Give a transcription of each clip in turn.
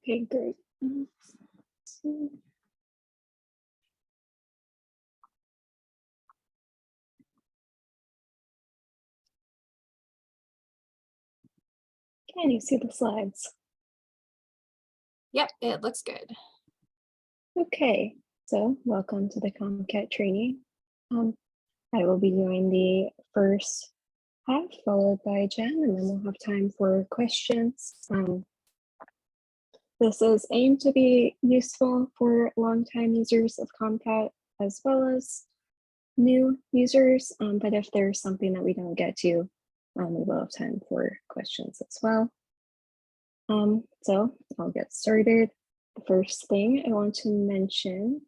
Okay, great. Can you see the slides? Yep, it looks good. Okay, so welcome to the ComCat training. I will be doing the first half followed by Jen, and then we'll have time for questions. This is aimed to be useful for longtime users of ComCat as well as new users, but if there's something that we don't get to, we will have time for questions as well. So I'll get started. The first thing I want to mention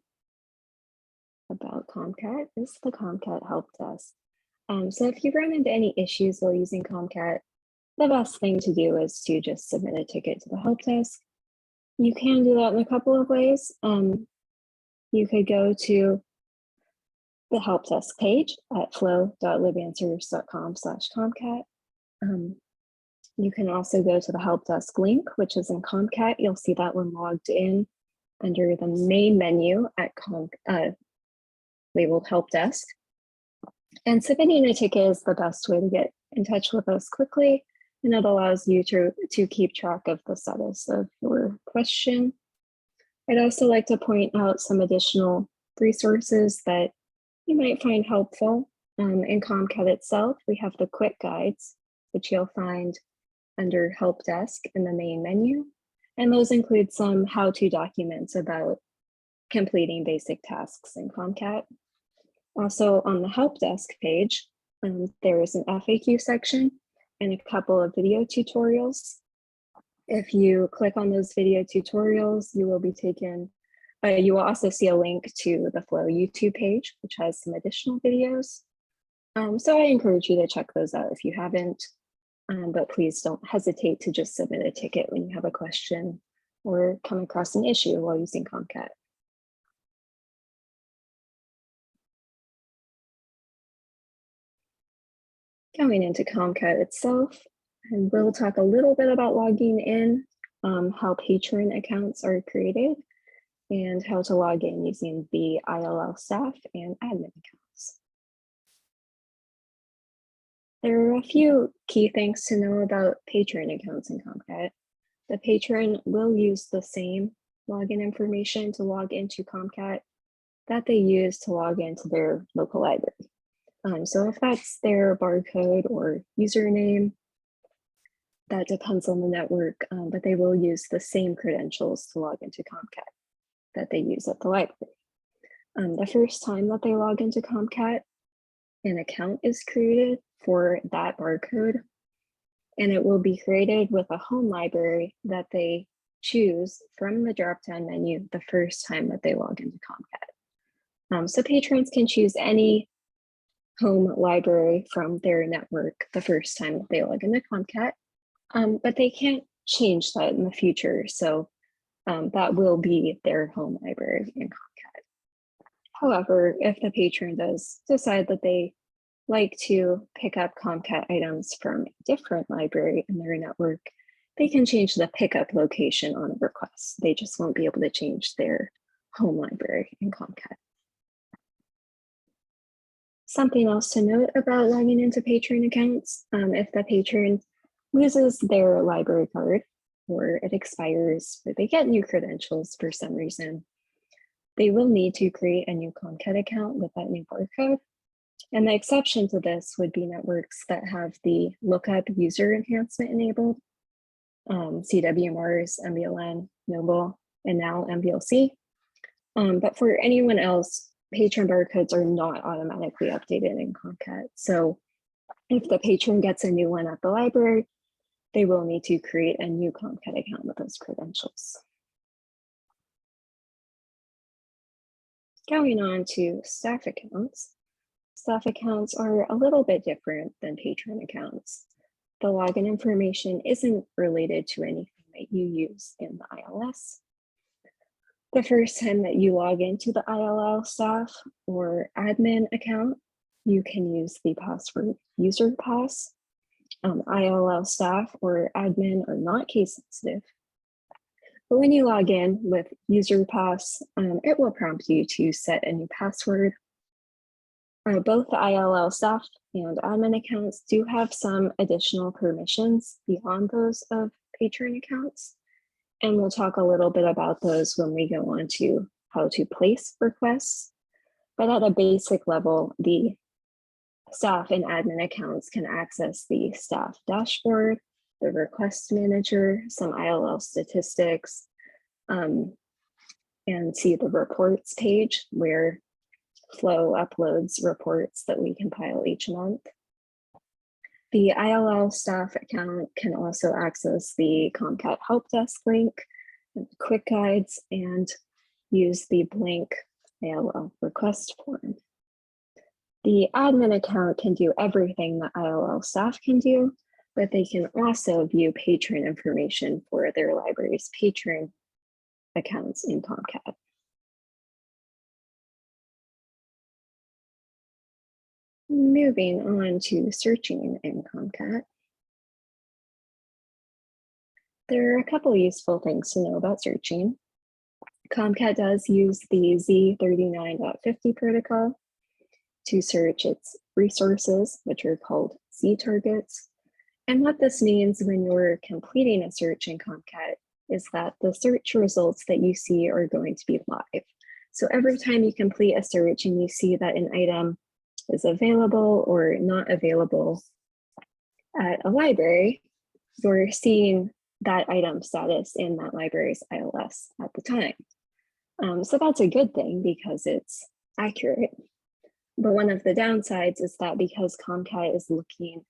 about ComCat is the ComCat Help Desk. So if you run into any issues while using ComCat, the best thing to do is to just submit a ticket to the Help Desk. You can do that in a couple of ways. You could go to the Help Desk page at flow.libanswers.com/ComCat. You can also go to the Help Desk link, which is in ComCat. You'll see that when logged in under the main menu at labeled Help Desk. And submitting a ticket is the best way to get in touch with us quickly, and it allows you to keep track of the status of your question. I'd also like to point out some additional resources that you might find helpful. In ComCat itself, we have the quick guides, which you'll find under Help Desk in the main menu. And those include some how-to documents about completing basic tasks in ComCat. Also on the Help Desk page, there is an FAQ section and a couple of video tutorials. If you click on those video tutorials, you will be taken, you will also see a link to the Flow YouTube page, which has some additional videos. So I encourage you to check those out if you haven't, but please don't hesitate to just submit a ticket when you have a question or come across an issue while using ComCat. Going into ComCat itself, and we'll talk a little bit about logging in, how patron accounts are created, and how to log in using the ILL staff and admin accounts. There are a few key things to know about patron accounts in ComCat. The patron will use the same login information to log into ComCat that they use to log into their local library. So if that's their barcode or username, that depends on the network, but they will use the same credentials to log into ComCat that they use at the library. The first time that they log into ComCat, an account is created for that barcode, and it will be created with a home library that they choose from the drop-down menu the first time that they log into ComCat. So patrons can choose any home library from their network the first time that they log into ComCat, but they can't change that in the future. So that will be their home library in ComCat. However, if the patron does decide that they like to pick up ComCat items from a different library in their network, they can change the pickup location on a request. They just won't be able to change their home library in ComCat. Something else to note about logging into patron accounts, if the patron loses their library card or it expires or they get new credentials for some reason, they will need to create a new ComCat account with that new barcode. And the exception to this would be networks that have the lookup user enhancement enabled, CWMRs, MBLN, Noble, and now MBLC. But for anyone else, patron barcodes are not automatically updated in ComCat. So if the patron gets a new one at the library, they will need to create a new ComCat account with those credentials. Going on to staff accounts. Staff accounts are a little bit different than patron accounts. The login information isn't related to anything that you use in the ILS. The first time that you log into the ILL staff or admin account, you can use the password userpass. ILL staff or admin are not case sensitive. But when you log in with user pass, it will prompt you to set a new password. Both the ILL staff and admin accounts do have some additional permissions beyond those of patron accounts. And we'll talk a little bit about those when we go on to how to place requests. But at a basic level, the staff and admin accounts can access the staff dashboard, the request manager, some ILL statistics, and see the reports page where Flow uploads reports that we compile each month. The ILL staff account can also access the ComCat help desk link, quick guides, and use the blank ILL request form. The admin account can do everything that ILL staff can do, but they can also view patron information for their library's patron accounts in ComCat. Moving on to searching in ComCat. There are a couple useful things to know about searching. ComCat does use the Z39.50 protocol to search its resources, which are called Z targets. And what this means when you're completing a search in ComCat is that the search results that you see are going to be live. So every time you complete a search and you see that an item is available or not available at a library, you're seeing that item status in that library's ILS at the time. So that's a good thing because it's accurate. But one of the downsides is that because ComCat is looking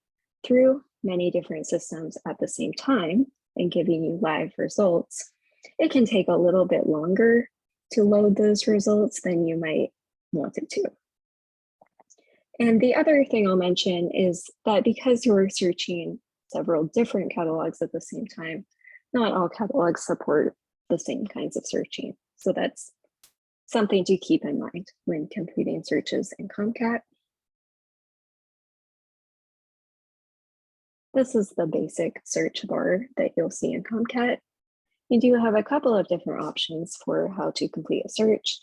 through many different systems at the same time and giving you live results, it can take a little bit longer to load those results than you might want it to. And the other thing I'll mention is that because you're searching several different catalogs at the same time, not all catalogs support the same kinds of searching. So that's something to keep in mind when completing searches in ComCat. This is the basic search bar that you'll see in ComCat. You do have a couple of different options for how to complete a search.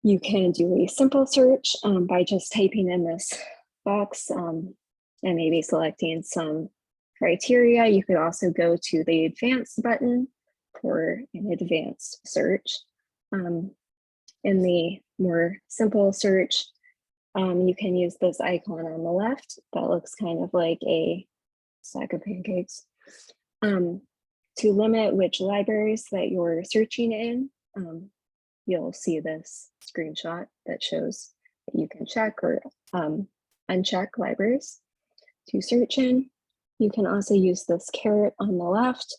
You can do a simple search by just typing in this box and maybe selecting some criteria. You could also go to the advanced button for an advanced search. In the more simple search, you can use this icon on the left that looks kind of like a stack of pancakes to limit which libraries that you're searching in. You'll see this screenshot that shows that you can check or uncheck libraries to search in. You can also use this caret on the left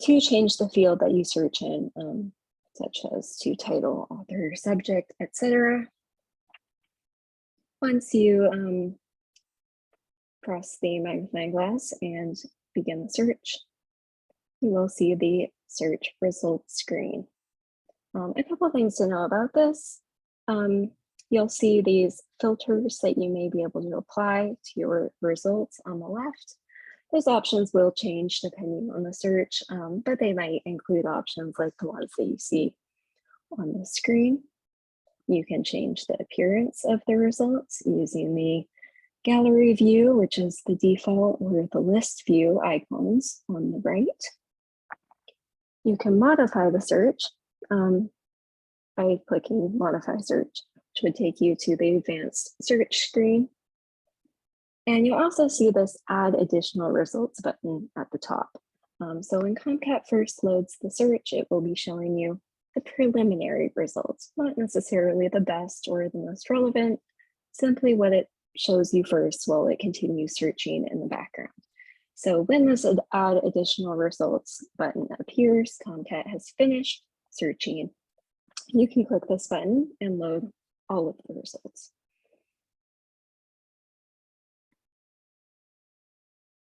to change the field that you search in, such as to title, author, subject, etc. Once you press the magnifying glass and begin the search, you will see the search results screen. A couple of things to know about this. You'll see these filters that you may be able to apply to your results on the left. Those options will change depending on the search, but they might include options like the ones that you see on the screen. You can change the appearance of the results using the gallery view, which is the default, or the list view icons on the right. You can modify the search by clicking modify search, which would take you to the advanced search screen. And you'll also see this add additional results button at the top. So when ComCat first loads the search, it will be showing you the preliminary results, not necessarily the best or the most relevant, simply what it shows you first while it continues searching in the background. So when this add additional results button appears, ComCat has finished searching. You can click this button and load all of the results.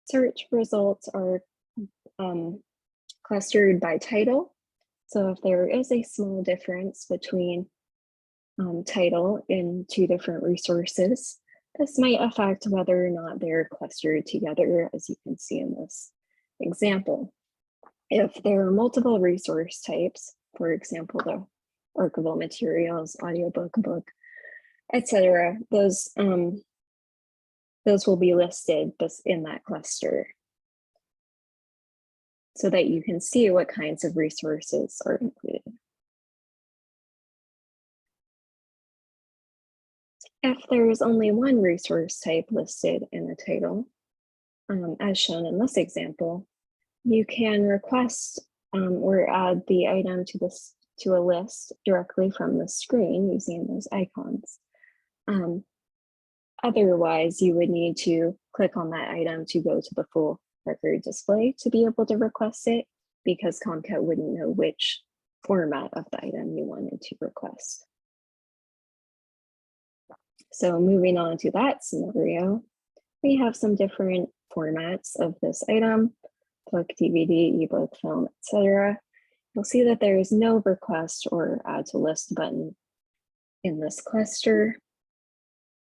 Search results are clustered by title. So if there is a small difference between title in two different resources, this might affect whether or not they're clustered together, as you can see in this example. If there are multiple resource types, for example, the archival materials, audiobook, book, etc., those will be listed in that cluster so that you can see what kinds of resources are included. If there's only one resource type listed in the title, as shown in this example, you can request or add the item to a list directly from the screen using those icons. Otherwise, you would need to click on that item to go to the full record display to be able to request it, because ComCat wouldn't know which format of the item you wanted to request. So moving on to that scenario, we have some different formats of this item: book, DVD, ebook, film, etc. You'll see that there is no request or add to list button in this cluster.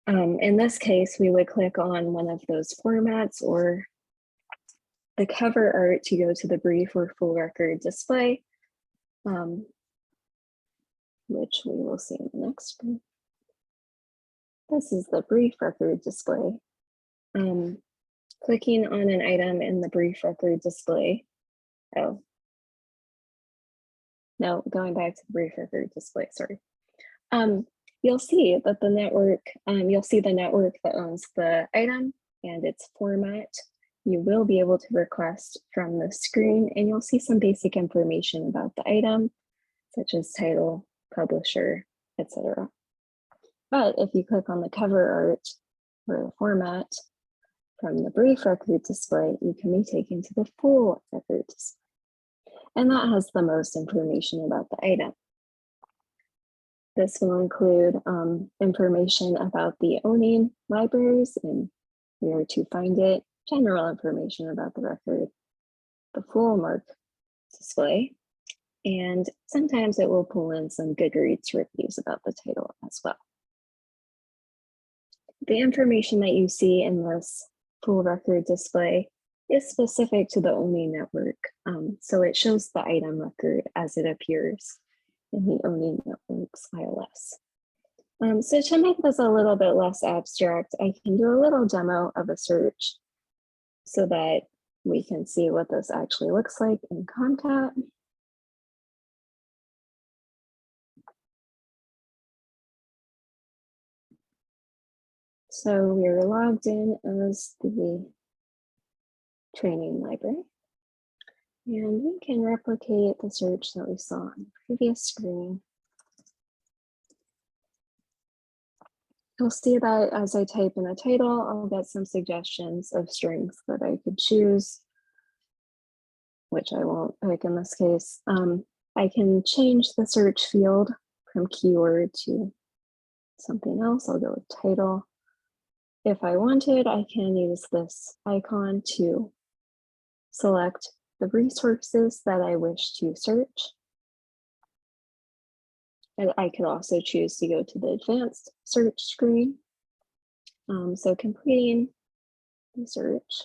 In this case, we would click on one of those formats or the cover art to go to the brief or full record display, which we will see in the next brief. This is the brief record display. Clicking on an item in the brief record display. Oh, no, going back to the brief record display, sorry. You'll see that the network, you'll see the network that owns the item and its format. You will be able to request from the screen, and you'll see some basic information about the item, such as title, publisher, etc. But if you click on the cover art or the format from the brief record display, you can be taken to the full record display. And that has the most information about the item. This will include information about the owning libraries and where to find it, general information about the record, the full MARC display, and sometimes it will pull in some Goodreads reviews about the title as well. The information that you see in this full record display is specific to the owning network, so it shows the item record as it appears in the owning network's ILS. So to make this a little bit less abstract, I can do a little demo of a search so that we can see what this actually looks like in ComCat. So we're logged in as the training library, and we can replicate the search that we saw on the previous screen. You'll see that as I type in a title, I'll get some suggestions of strings that I could choose, which I won't pick in this case. I can change the search field from keyword to something else. I'll go with title. If I wanted, I can use this icon to select the resources that I wish to search. And I could also choose to go to the advanced search screen. So completing the search,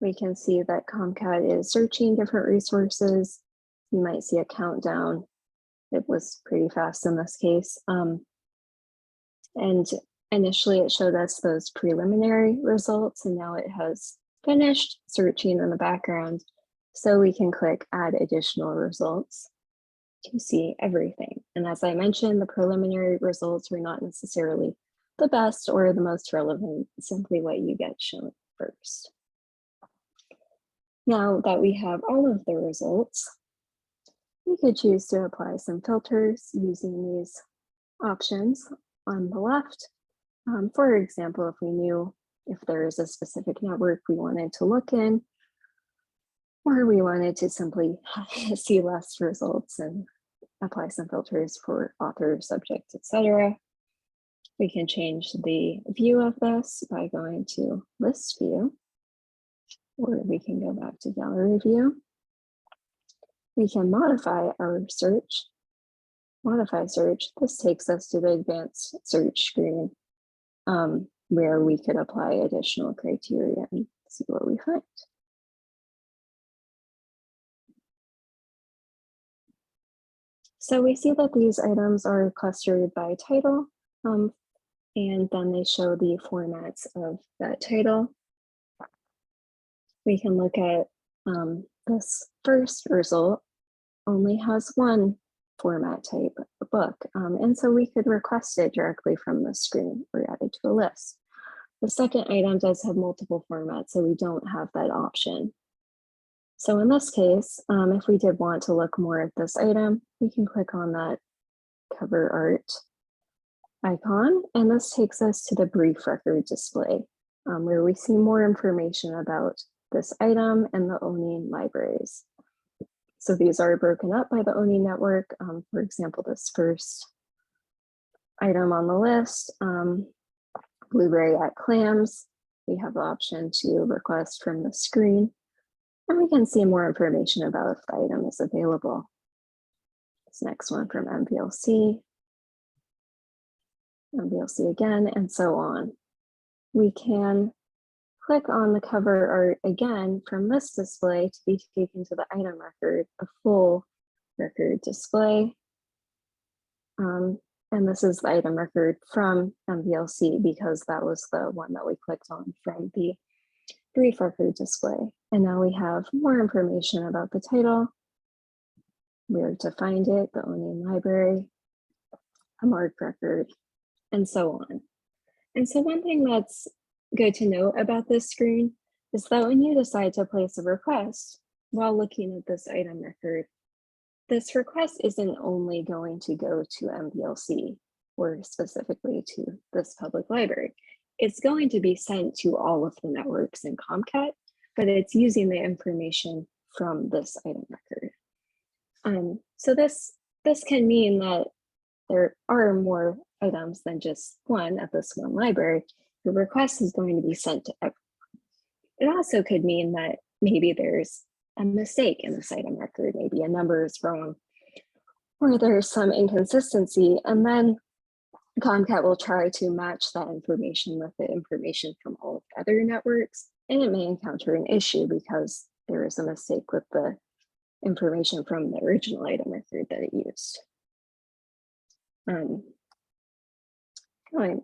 we can see that ComCat is searching different resources. You might see a countdown. It was pretty fast in this case. And initially it showed us those preliminary results, and now it has finished searching in the background. So we can click add additional results to see everything. And as I mentioned, the preliminary results were not necessarily the best or the most relevant, simply what you get shown first. Now that we have all of the results, we could choose to apply some filters using these options on the left. For example, if we knew if there is a specific network we wanted to look in, or we wanted to simply see less results and apply some filters for author, subject, etc. We can change the view of this by going to list view, or we can go back to gallery view. We can modify our search. Modify search. This takes us to the advanced search screen, where we could apply additional criteria and see what we find. So we see that these items are clustered by title, and then they show the formats of that title. We can look at this first result only has one format type book, and so we could request it directly from the screen or add it to a list. The second item does have multiple formats, so we don't have that option. So in this case, if we did want to look more at this item, we can click on that cover art icon, and this takes us to the brief record display, where we see more information about this item and the owning libraries. So these are broken up by the owning network. For example, this first item on the list, Blueberry at Clams, we have the option to request from the screen, and we can see more information about if the item is available. This next one from MVLC again, and so on. We can click on the cover art again from this display to be taken to the item record, the full record display. And this is the item record from MVLC because that was the one that we clicked on from the brief record display. And now we have more information about the title, where to find it, the owning library, a marked record, and so on. And so one thing that's good to note about this screen is that when you decide to place a request while looking at this item record, this request isn't only going to go to MVLC or specifically to this public library. It's going to be sent to all of the networks in ComCat, but it's using the information from this item record. So this can mean that there are more items than just one at this one library. The request is going to be sent to everyone. It also could mean that maybe there's a mistake in this item record, maybe a number is wrong, or there's some inconsistency, and then ComCat will try to match that information with the information from all of the other networks, and it may encounter an issue because there is a mistake with the information from the original item record that it used. Going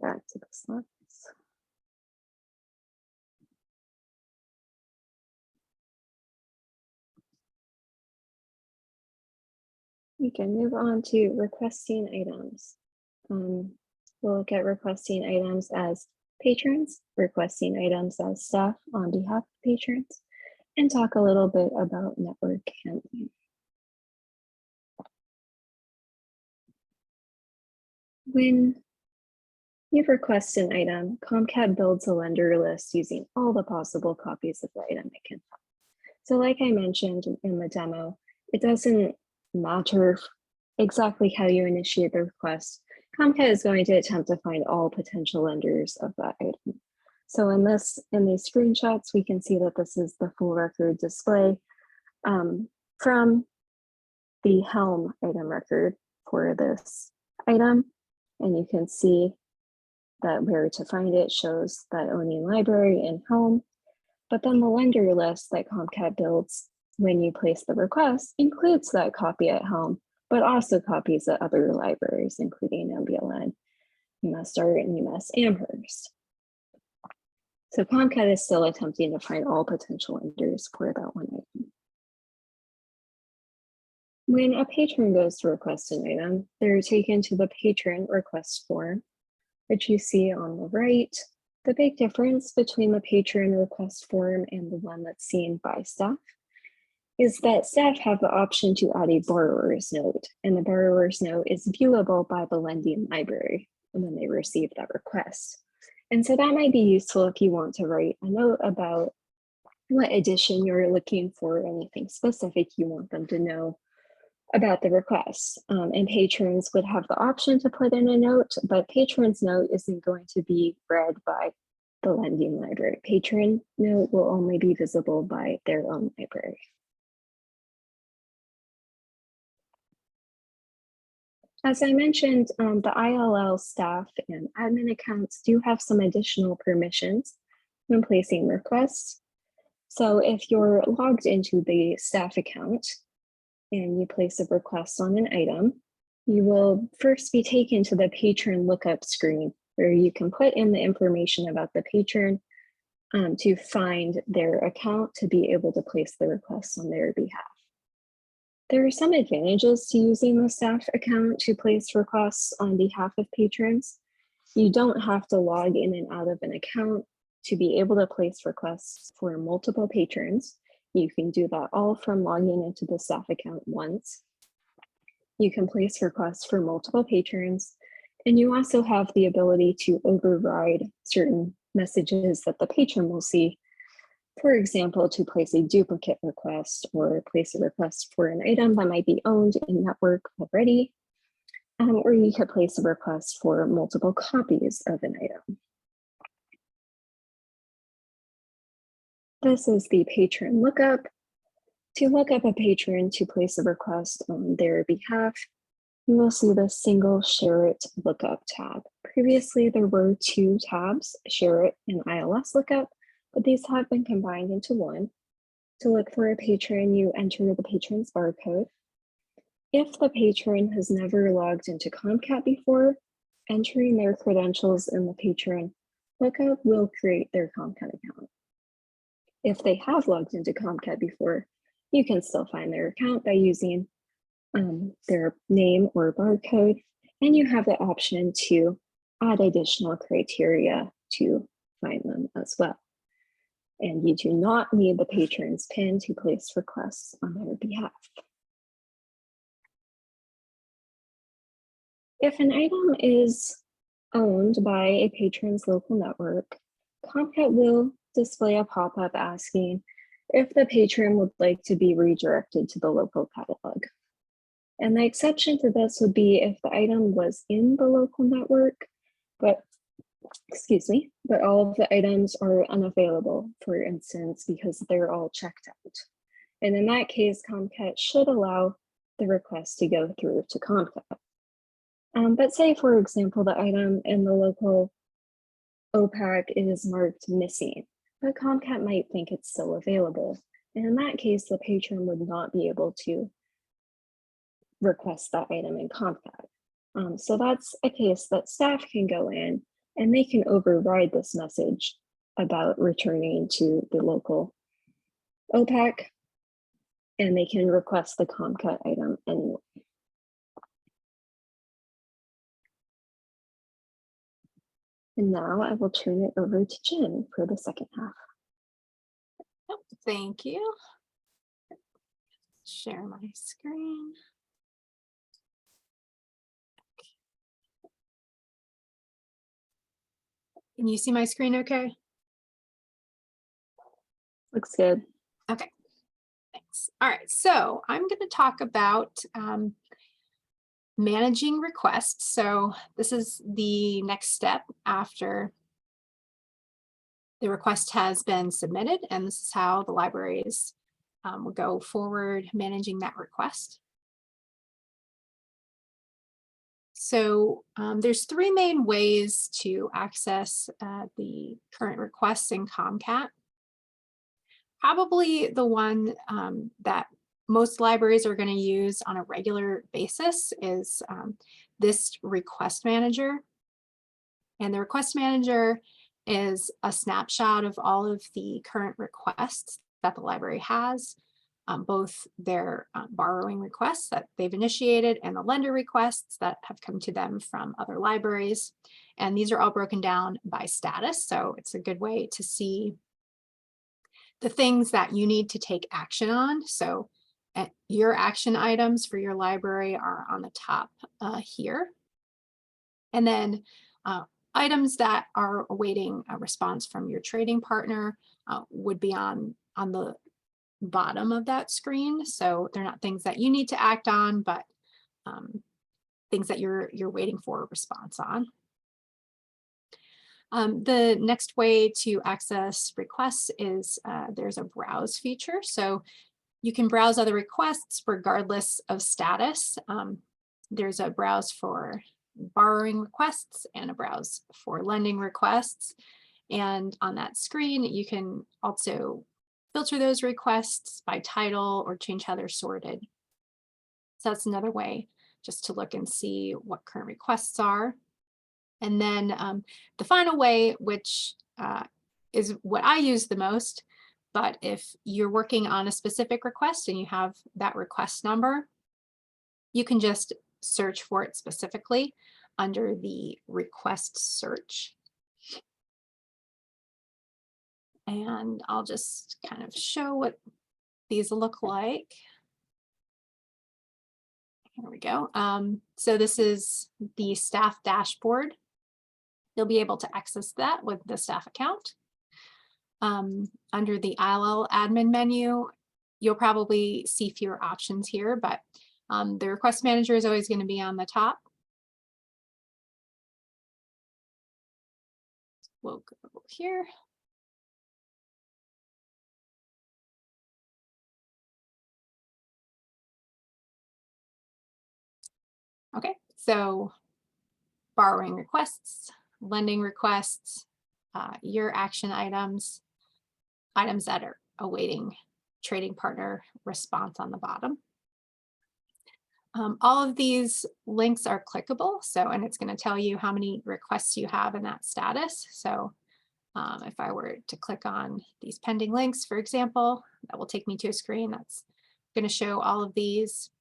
back to the slides. We can move on to requesting items. We'll look at requesting items as patrons, requesting items as staff on behalf of patrons, and talk a little bit about network handling. When you request an item, ComCat builds a lender list using all the possible copies of the item it can find. So like I mentioned in the demo, it doesn't matter exactly how you initiate the request. ComCat is going to attempt to find all potential lenders of that item. So in these screenshots, we can see that this is the full record display from the Helm item record for this item. And you can see that where to find it shows that owning library and Helm. But then the lender list that ComCat builds when you place the request includes that copy at Helm, but also copies at other libraries, including MBLN, UMassDart, and UMass Amherst. So ComCat is still attempting to find all potential lenders for that one item. When a patron goes to request an item, they're taken to the patron request form, which you see on the right. The big difference between the patron request form and the one that's seen by staff is that staff have the option to add a borrower's note, and the borrower's note is viewable by the lending library when they receive that request. And so that might be useful if you want to write a note about what edition you're looking for, anything specific you want them to know about the request. And patrons would have the option to put in a note, but patron's note isn't going to be read by the lending library. Patron note will only be visible by their own library. As I mentioned, the ILL staff and admin accounts do have some additional permissions when placing requests. So if you're logged into the staff account and you place a request on an item, You will first be taken to the patron lookup screen where you can put in the information about the patron to find their account to be able to place the request on their behalf. There are some advantages to using the staff account to place requests on behalf of patrons. You don't have to log in and out of an account to be able to place requests for multiple patrons. You can do that all from logging into the staff account once. You can place requests for multiple patrons, and you also have the ability to override certain messages that the patron will see. For example, to place a duplicate request or place a request for an item that might be owned in network already, or you could place a request for multiple copies of an item. This is the patron lookup. To look up a patron to place a request on their behalf, you will see the single Share It Lookup tab. Previously, there were two tabs, Share It and ILS Lookup, but these have been combined into one. To look for a patron, you enter the patron's barcode. If the patron has never logged into ComCat before, entering their credentials in the patron lookup will create their ComCat account. If they have logged into ComCat before, you can still find their account by using their name or barcode, and you have the option to add additional criteria to find them as well. And you do not need the patron's PIN to place requests on their behalf. If an item is owned by a patron's local network, ComCat will display a pop-up asking if the patron would like to be redirected to the local catalog. And the exception to this would be if the item was in the local network, but all of the items are unavailable, for instance, because they're all checked out. And in that case, ComCat should allow the request to go through to ComCat. But say, for example, the item in the local OPAC is marked missing, but ComCat might think it's still available. And in that case, the patron would not be able to request that item in ComCat. So that's a case that staff can go in and they can override this message about returning to the local OPAC, and they can request the ComCat item anyway. And now I will turn it over to Jen for the second half. Thank you. Share my screen. Can you see my screen okay? Looks good. Okay, thanks. All right, so I'm going to talk about managing requests. So this is the next step after the request has been submitted, and this is how the libraries will go forward managing that request. So there's three main ways to access the current requests in ComCat. Probably the one that most libraries are going to use on a regular basis is this request manager. And the request manager is a snapshot of all of the current requests that the library has, both their borrowing requests that they've initiated and the lender requests that have come to them from other libraries. And these are all broken down by status. So it's a good way to see the things that you need to take action on. So your action items for your library are on the top here. And then items that are awaiting a response from your trading partner would be on the bottom of that screen. So they're not things that you need to act on, but things that you're waiting for a response on. The next way to access requests is there's a browse feature. So you can browse other requests regardless of status. There's a browse for borrowing requests and a browse for lending requests. And on that screen, you can also filter those requests by title or change how they're sorted. So that's another way just to look and see what current requests are. And then the final way, which is what I use the most, but if you're working on a specific request and you have that request number, you can just search for it specifically under the request search. And I'll just kind of show what these look like. Here we go. So this is the staff dashboard. You'll be able to access that with the staff account. Under the ILL admin menu, you'll probably see fewer options here, but the request manager is always going to be on the top. We'll go here. Okay, so borrowing requests, lending requests, your action items, items that are awaiting trading partner response on the bottom. All of these links are clickable, and it's going to tell you how many requests you have in that status. So if I were to click on these pending links, for example, that will take me to a screen that's going to show all of these.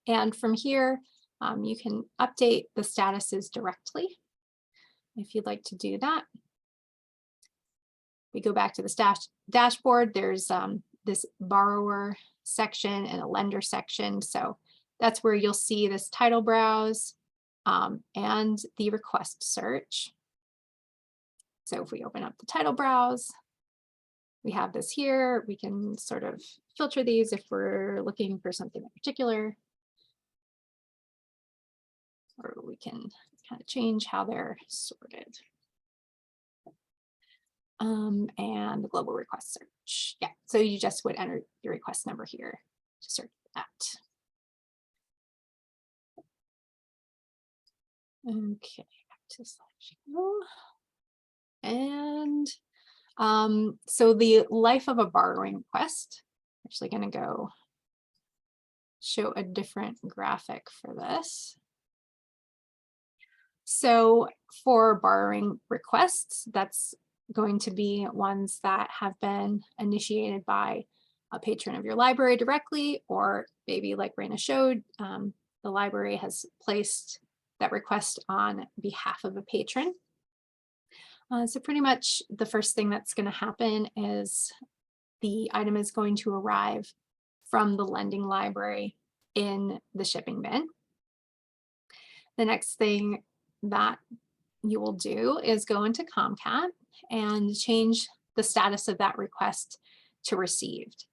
And from here, you can update the statuses directly if you'd like to do that. We go back to the dashboard. There's this borrower section and a lender section. So that's where you'll see this title browse and the request search. So if we open up the title browse, we have this here. We can sort of filter these if we're looking for something in particular. Or we can kind of change how they're sorted. And the global request search. Yeah, so you just would enter your request number here to search that. Okay, back to slideshow. And so the life of a borrowing request, I'm actually going to go show a different graphic for this. So for borrowing requests, that's going to be ones that have been initiated by a patron of your library directly, or maybe like Raina showed, the library has placed that request on behalf of a patron. So pretty much the first thing that's going to happen is the item is going to arrive from the lending library in the shipping bin. The next thing that you will do is go into ComCat and change the status of that request to received.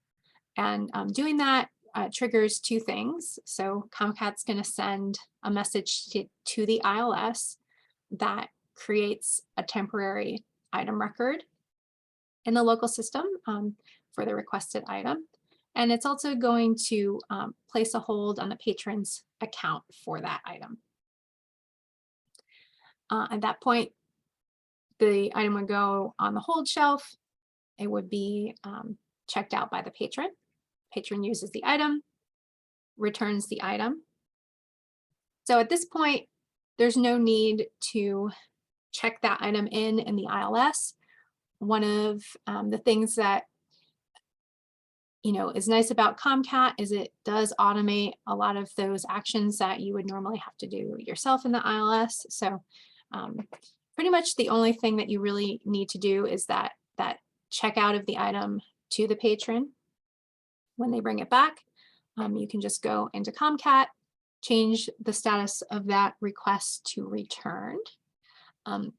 And doing that triggers two things. So ComCat's going to send a message to the ILS that creates a temporary item record in the local system for the requested item. And it's also going to place a hold on the patron's account for that item. At that point, the item would go on the hold shelf. It would be checked out by the patron. Patron uses the item, returns the item. So at this point, there's no need to check that item in the ILS. One of the things that is nice about ComCat is it does automate a lot of those actions that you would normally have to do yourself in the ILS. So pretty much the only thing that you really need to do is that checkout of the item to the patron. When they bring it back, you can just go into ComCat, change the status of that request to returned.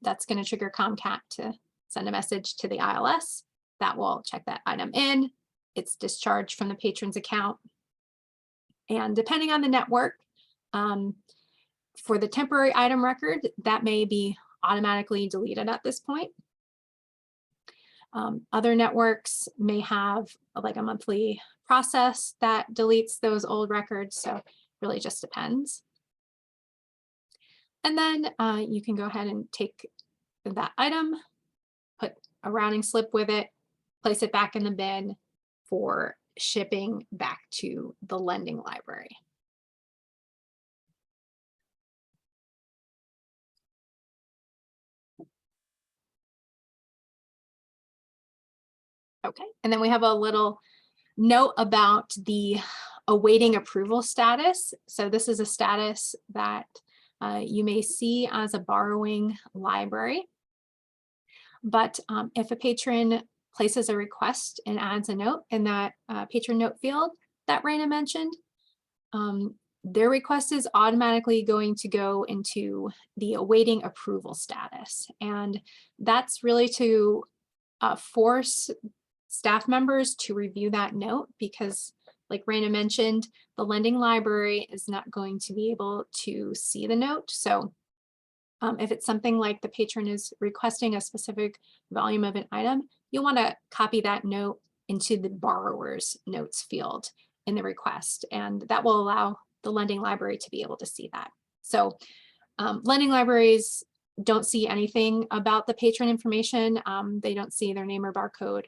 That's going to trigger ComCat to send a message to the ILS that will check that item in. It's discharged from the patron's account. And depending on the network, for the temporary item record, that may be automatically deleted at this point. Other networks may have like a monthly process that deletes those old records, so it really just depends. And then you can go ahead and take that item, put a routing slip with it, place it back in the bin for shipping back to the lending library. Okay, and then we have a little note about the awaiting approval status. So this is a status that you may see as a borrowing library. But if a patron places a request and adds a note in that patron note field that Raina mentioned, their request is automatically going to go into the awaiting approval status. And that's really to force staff members to review that note, because like Raina mentioned, the lending library is not going to be able to see the note. So if it's something like the patron is requesting a specific volume of an item, you'll want to copy that note into the borrower's notes field in the request, and that will allow the lending library to be able to see that. So lending libraries don't see anything about the patron information. They don't see their name or barcode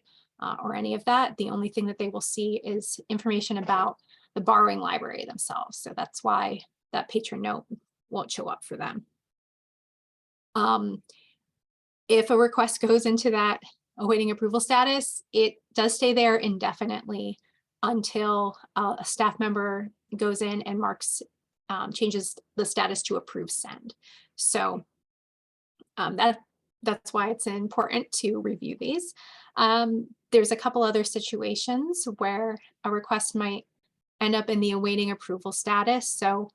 or any of that. The only thing that they will see is information about the borrowing library themselves. So that's why that patron note won't show up for them. If a request goes into that awaiting approval status, it does stay there indefinitely until a staff member goes in and marks, changes the status to approve send. So that's why it's important to review these. There's a couple other situations where a request might end up in the awaiting approval status. So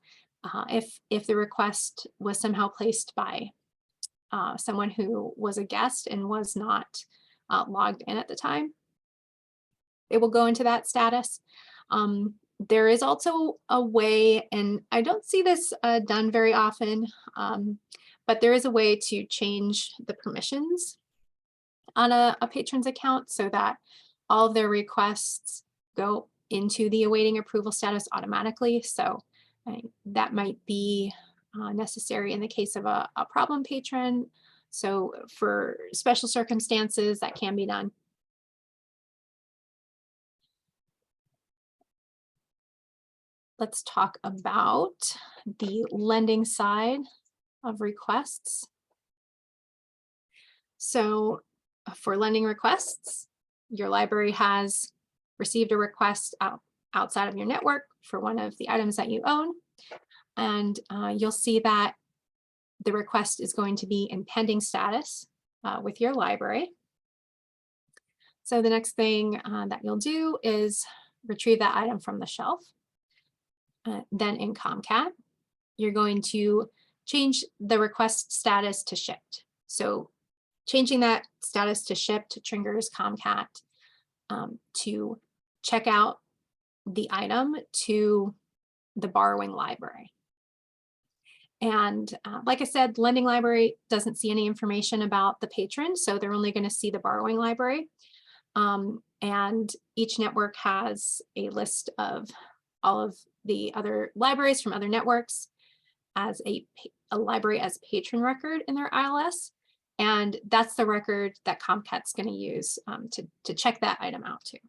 if the request was somehow placed by someone who was a guest and was not logged in at the time, it will go into that status. There is also a way, and I don't see this done very often, but there is a way to change the permissions on a patron's account so that all of their requests go into the awaiting approval status automatically. So that might be necessary in the case of a problem patron. So for special circumstances, that can be done. Let's talk about the lending side of requests. So for lending requests, your library has received a request outside of your network for one of the items that you own. And you'll see that the request is going to be in pending status with your library. So the next thing that you'll do is retrieve that item from the shelf. Then in ComCat, you're going to change the request status to shipped. So changing that status to shipped triggers ComCat to check out the item to the borrowing library. And like I said, lending library doesn't see any information about the patron, so they're only going to see the borrowing library. And each network has a list of all of the other libraries from other networks as a library as patron record in their ILS. And that's the record that ComCat's going to use to check that item out too.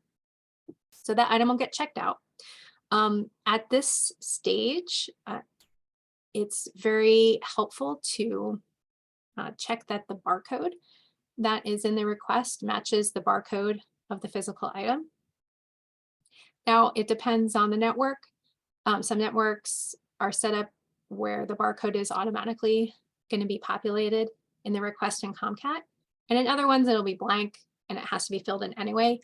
So that item will get checked out. At this stage, it's very helpful to check that the barcode that is in the request matches the barcode of the physical item. Now, it depends on the network. Some networks are set up where the barcode is automatically going to be populated in the request in ComCat. And in other ones, it'll be blank and it has to be filled in anyway.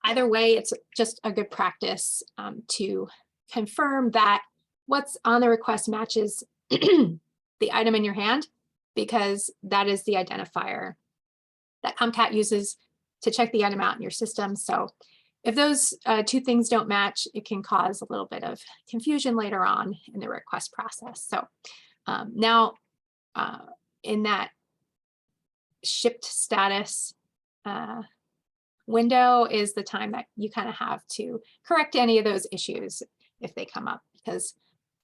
Either way, it's just a good practice to confirm that what's on the request matches the item in your hand, because that is the identifier that ComCat uses to check the item out in your system. So if those two things don't match, it can cause a little bit of confusion later on in the request process. So now in that shipped status window is the time that you kind of have to correct any of those issues if they come up, because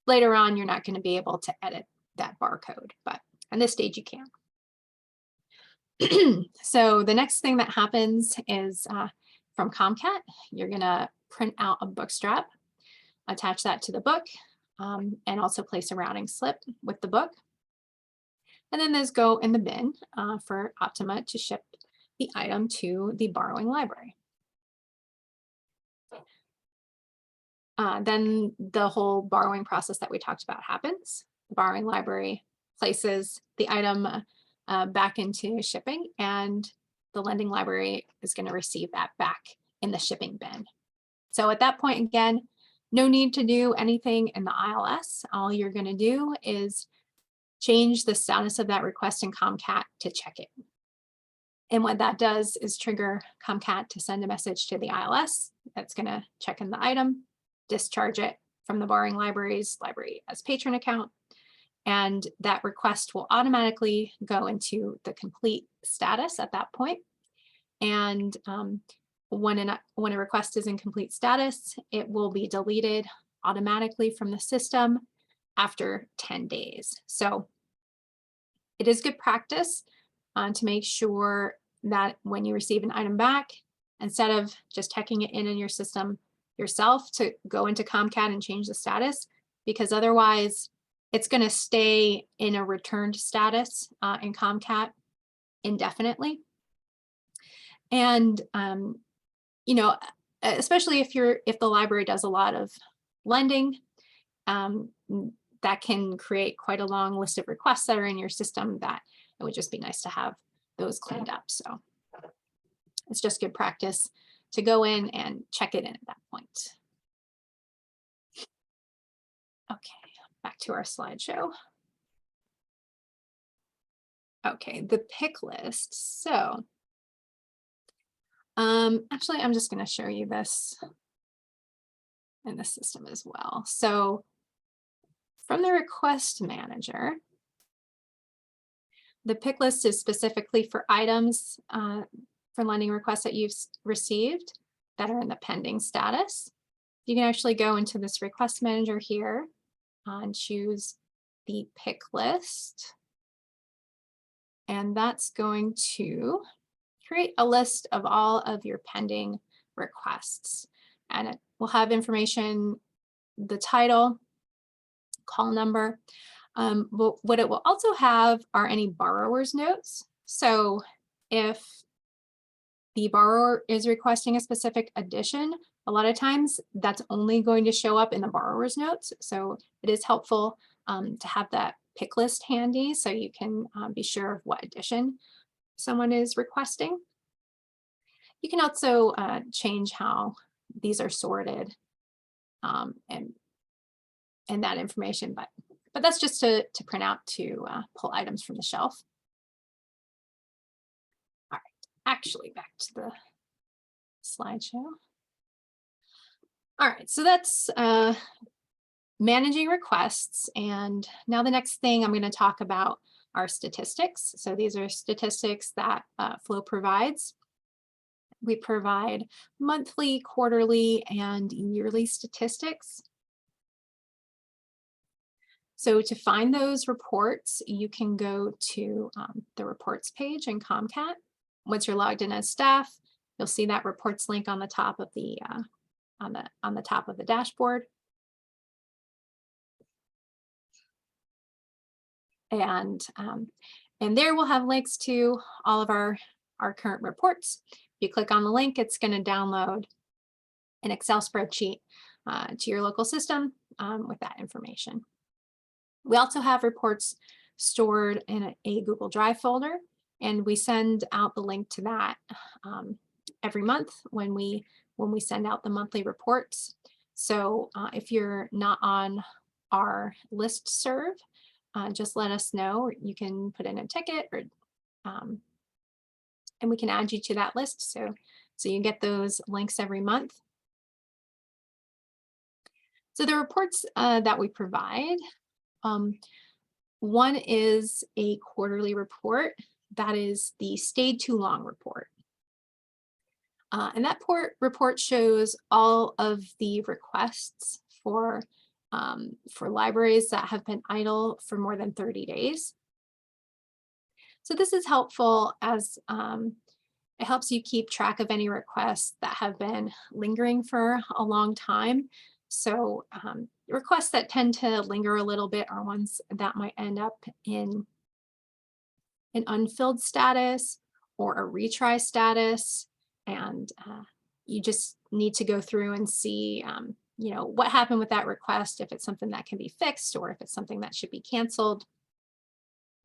later on you're not going to be able to edit that barcode, but on this stage you can. So the next thing that happens is from ComCat, you're going to print out a book strap, attach that to the book, and also place a routing slip with the book. And then those go in the bin for Optima to ship the item to the borrowing library. then the whole borrowing process that we talked about happens. The borrowing library places the item back into shipping, and the lending library is going to receive that back in the shipping bin. So at that point, again, no need to do anything in the ILS. All you're going to do is change the status of that request in ComCat to check it. And what that does is trigger ComCat to send a message to the ILS that's going to check in the item, discharge it from the borrowing library's library as patron account, and that request will automatically go into the complete status at that point. And when a request is in complete status, it will be deleted automatically from the system after 10 days. So it is good practice to make sure that when you receive an item back, instead of just checking it in your system yourself, to go into ComCat and change the status, because otherwise it's going to stay in a returned status in ComCat indefinitely. And you know, especially if the library does a lot of lending, that can create quite a long list of requests that are in your system that it would just be nice to have those cleaned up. So it's just good practice to go in and check it in at that point. Okay, back to our slideshow. Okay, the pick list. So actually, I'm just going to show you this in the system as well. So from the request manager, the pick list is specifically for items for lending requests that you've received that are in the pending status. You can actually go into this request manager here and choose the pick list. And that's going to create a list of all of your pending requests. And it will have information, the title, call number. But what it will also have are any borrower's notes. So if the borrower is requesting a specific addition, a lot of times that's only going to show up in the borrower's notes. So it is helpful to have that pick list handy so you can be sure of what addition someone is requesting. You can also change how these are sorted and that information, but that's just to print out to pull items from the shelf. All right, actually back to the slideshow. All right, so that's managing requests. And now the next thing I'm going to talk about are statistics. So these are statistics that Flow provides. We provide monthly, quarterly, and yearly statistics. So to find those reports, you can go to the reports page in ComCat. Once you're logged in as staff, you'll see that reports link on the top of the on the top of the dashboard. And there we'll have links to all of our current reports. If you click on the link, it's going to download an Excel spreadsheet to your local system with that information. We also have reports stored in a Google Drive folder, and we send out the link to that every month when we send out the monthly reports. So if you're not on our listserv, just let us know. You can put in a ticket, or and we can add you to that list so you get those links every month. So the reports that we provide, one is a quarterly report. That is the stayed too long report. And that report shows all of the requests for libraries that have been idle for more than 30 days. So this is helpful as it helps you keep track of any requests that have been lingering for a long time. So requests that tend to linger a little bit are ones that might end up in an unfilled status or a retry status. And you just need to go through and see what happened with that request, if it's something that can be fixed or if it's something that should be canceled.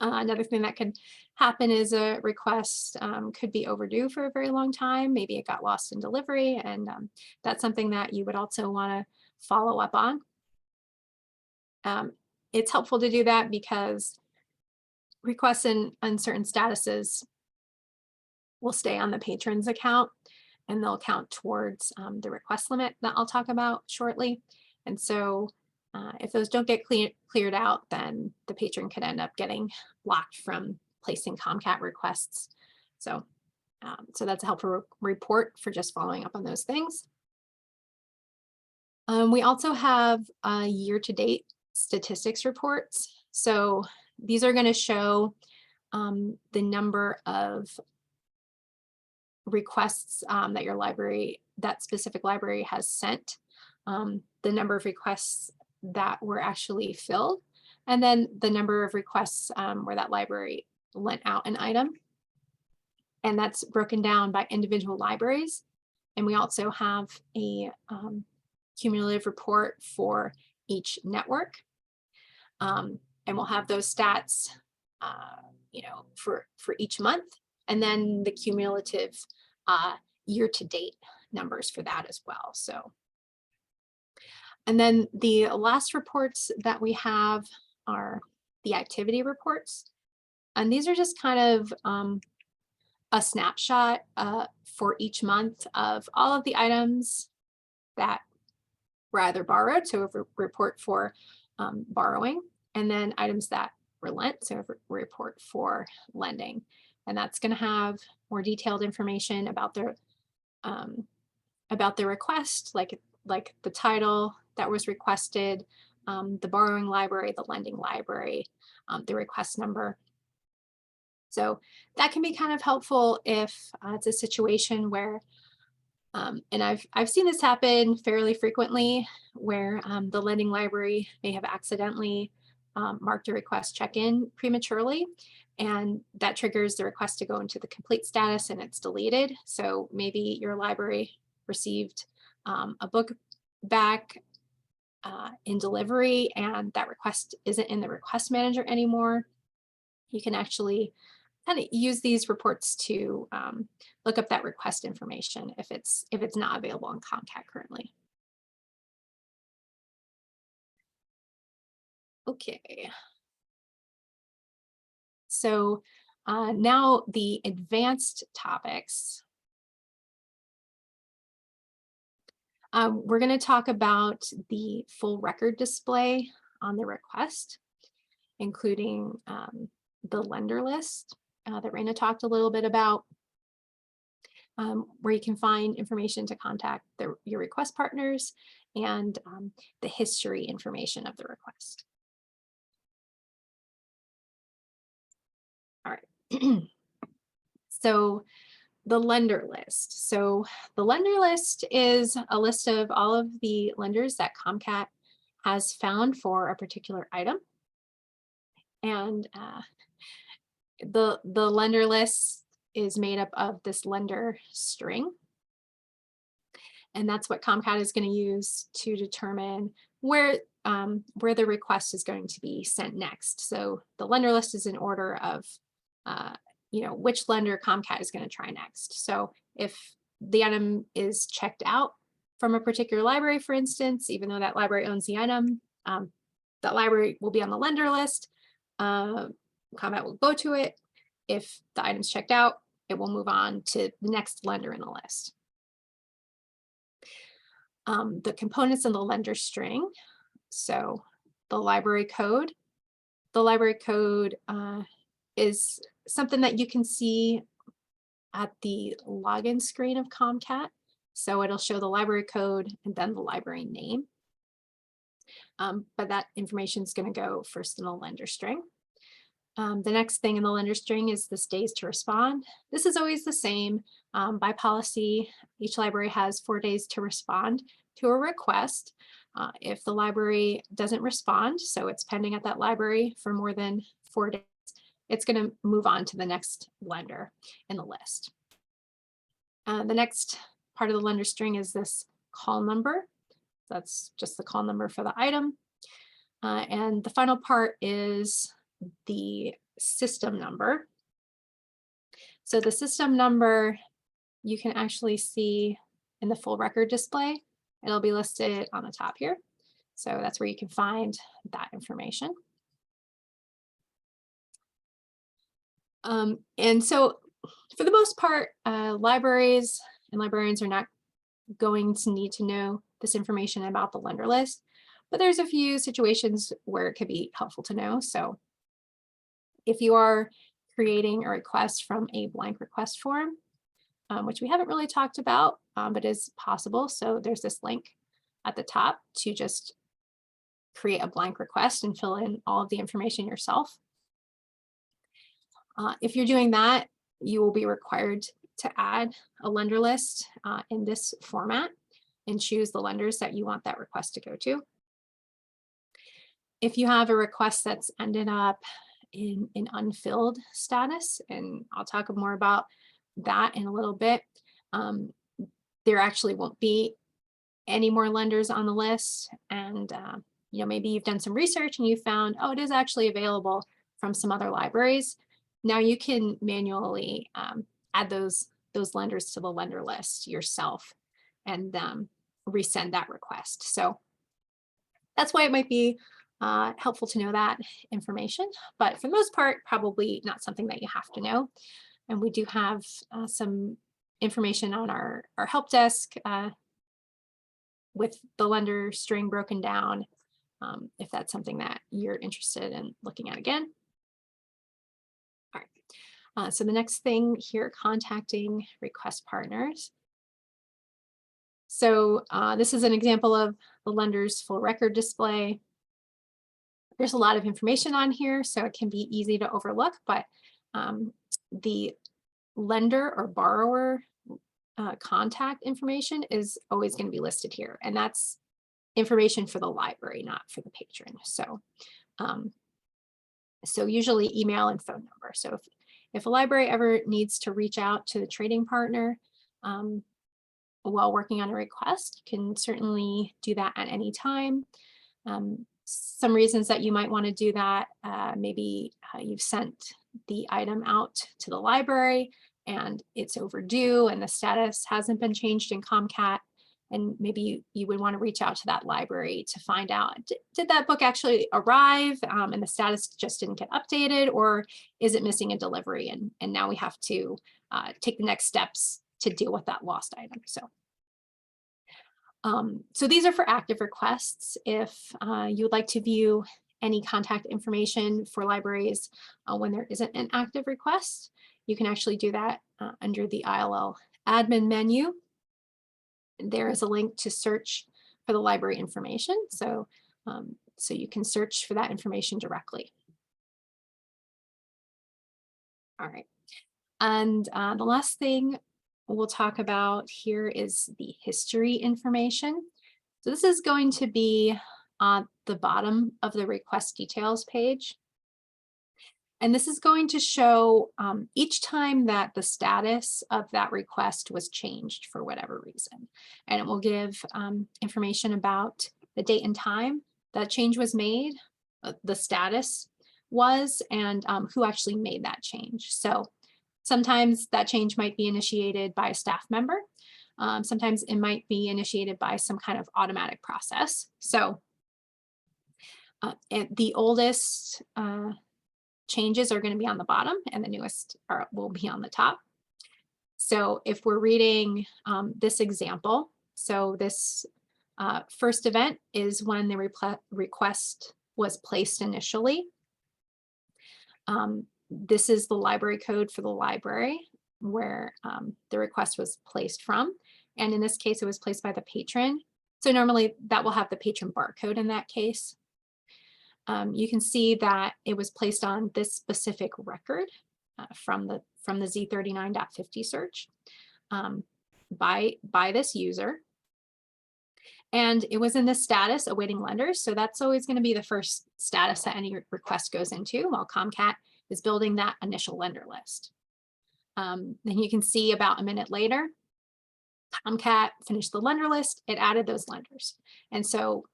Another thing that could happen is a request could be overdue for a very long time. Maybe it got lost in delivery, and that's something that you would also want to follow up on. It's helpful to do that because requests in uncertain statuses will stay on the patron's account, and they'll count towards the request limit that I'll talk about shortly. And so if those don't get cleared out, then the patron could end up getting blocked from placing ComCat requests. So, so that's a helpful report for just following up on those things. We also have year-to-date statistics reports. So these are going to show the number of requests that specific library has sent, the number of requests that were actually filled, and then the number of requests where that library lent out an item. And that's broken down by individual libraries. And we also have a cumulative report for each network. And we'll have those stats, for each month, and then the cumulative year-to-date numbers for that as well. So, and then the last reports that we have are the activity reports. And these are just kind of a snapshot for each month of all of the items that were either borrowed, so a report for borrowing, and then items that were lent, so a report for lending. And that's going to have more detailed information about the request, like the title that was requested, the borrowing library, the lending library, the request number. So that can be kind of helpful if it's a situation where, and I've seen this happen fairly frequently, where the lending library may have accidentally marked a request check-in prematurely, and that triggers the request to go into the complete status and it's deleted. So maybe your library received a book back in delivery and that request isn't in the request manager anymore. You can actually kind of use these reports to look up that request information if it's not available on ComCat currently. Okay. So now the advanced topics. We're going to talk about the full record display on the request, including the lender list that Raina talked a little bit about, where you can find information to contact your request partners, and the history information of the request. All right. So the lender list. So the lender list is a list of all of the lenders that ComCat has found for a particular item. And the lender list is made up of this lender string. And that's what ComCat is going to use to determine where the request is going to be sent next. So the lender list is in order of which lender ComCat is going to try next. So if the item is checked out from a particular library, for instance, even though that library owns the item, that library will be on the lender list. ComCat will go to it. If the item's checked out, it will move on to the next lender in the list. The components in the lender string. So the library code. The library code is something that you can see at the login screen of ComCat. So it'll show the library code and then the library name. But that information is going to go first in the lender string. The next thing in the lender string is this days to respond. This is always the same. By policy, each library has 4 days to respond to a request. If the library doesn't respond, so it's pending at that library for more than 4 days, it's going to move on to the next lender in the list. The next part of the lender string is this call number. That's just the call number for the item. And the final part is the system number. So the system number, you can actually see in the full record display. It'll be listed on the top here. So that's where you can find that information. And so for the most part, libraries and librarians are not going to need to know this information about the lender list, but there's a few situations where it could be helpful to know. So if you are creating a request from a blank request form, which we haven't really talked about, but is possible. So there's this link at the top to just create a blank request and fill in all of the information yourself. If you're doing that, you will be required to add a lender list in this format and choose the lenders that you want that request to go to. If you have a request that's ended up in an unfilled status, and I'll talk more about that in a little bit, there actually won't be any more lenders on the list. And maybe you've done some research and you found, oh, it is actually available from some other libraries. Now you can manually add those lenders to the lender list yourself and resend that request. So that's why it might be helpful to know that information, but for the most part, probably not something that you have to know. And we do have some information on our help desk with the lender string broken down, if that's something that you're interested in looking at again. All right, so the next thing here, contacting request partners. So this is an example of the lender's full record display. There's a lot of information on here, so it can be easy to overlook, but the lender or borrower contact information is always going to be listed here, and that's information for the library, not for the patron. So so usually email and phone number. So if a library ever needs to reach out to the trading partner while working on a request, you can certainly do that at any time. Some reasons that you might want to do that, maybe you've sent the item out to the library and it's overdue and the status hasn't been changed in ComCat, and maybe you would want to reach out to that library to find out, did that book actually arrive and the status just didn't get updated, or is it missing a delivery, and now we have to take the next steps to deal with that lost item. So these are for active requests. If you would like to view any contact information for libraries when there isn't an active request, you can actually do that under the ILL admin menu. There is a link to search for the library information. So you can search for that information directly. All right. And the last thing we'll talk about here is the history information. So this is going to be on the bottom of the request details page. And this is going to show each time that the status of that request was changed for whatever reason. And it will give information about the date and time that change was made, the status was, and who actually made that change. So sometimes that change might be initiated by a staff member. Sometimes it might be initiated by some kind of automatic process. So the oldest changes are going to be on the bottom and the newest will be on the top. So if we're reading this example, so this first event is when the request was placed initially. This is the library code for the library where the request was placed from. And in this case, it was placed by the patron. So normally that will have the patron barcode in that case. You can see that it was placed on this specific record from the Z39.50 search by this user. And it was in this status awaiting lenders. So that's always going to be the first status that any request goes into while ComCat is building that initial lender list. Then you can see about a minute later, ComCat finished the lender list, it added those lenders. And so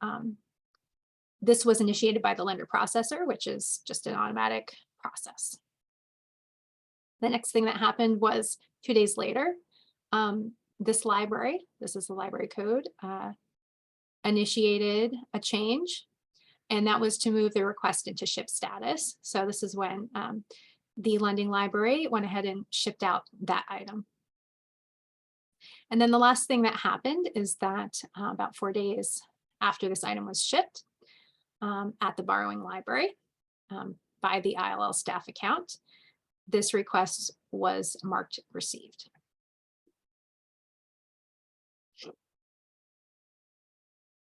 this was initiated by the lender processor, which is just an automatic process. The next thing that happened was 2 days later, this library, this is the library code, initiated a change, and that was to move the request into ship status. So this is when the lending library went ahead and shipped out that item. And then the last thing that happened is that about 4 days after this item was shipped at the borrowing library by the ILL staff account, this request was marked received.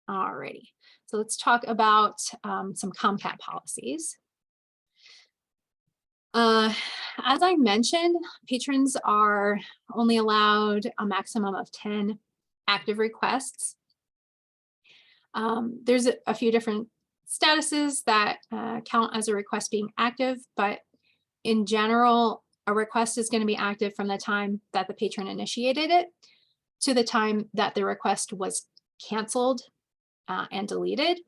Alrighty, so let's talk about some ComCat policies. As I mentioned, patrons are only allowed a maximum of 10 active requests. There's a few different statuses that count as a request being active, but in general, a request is going to be active from the time that the patron initiated it to the time that the request was canceled and deleted,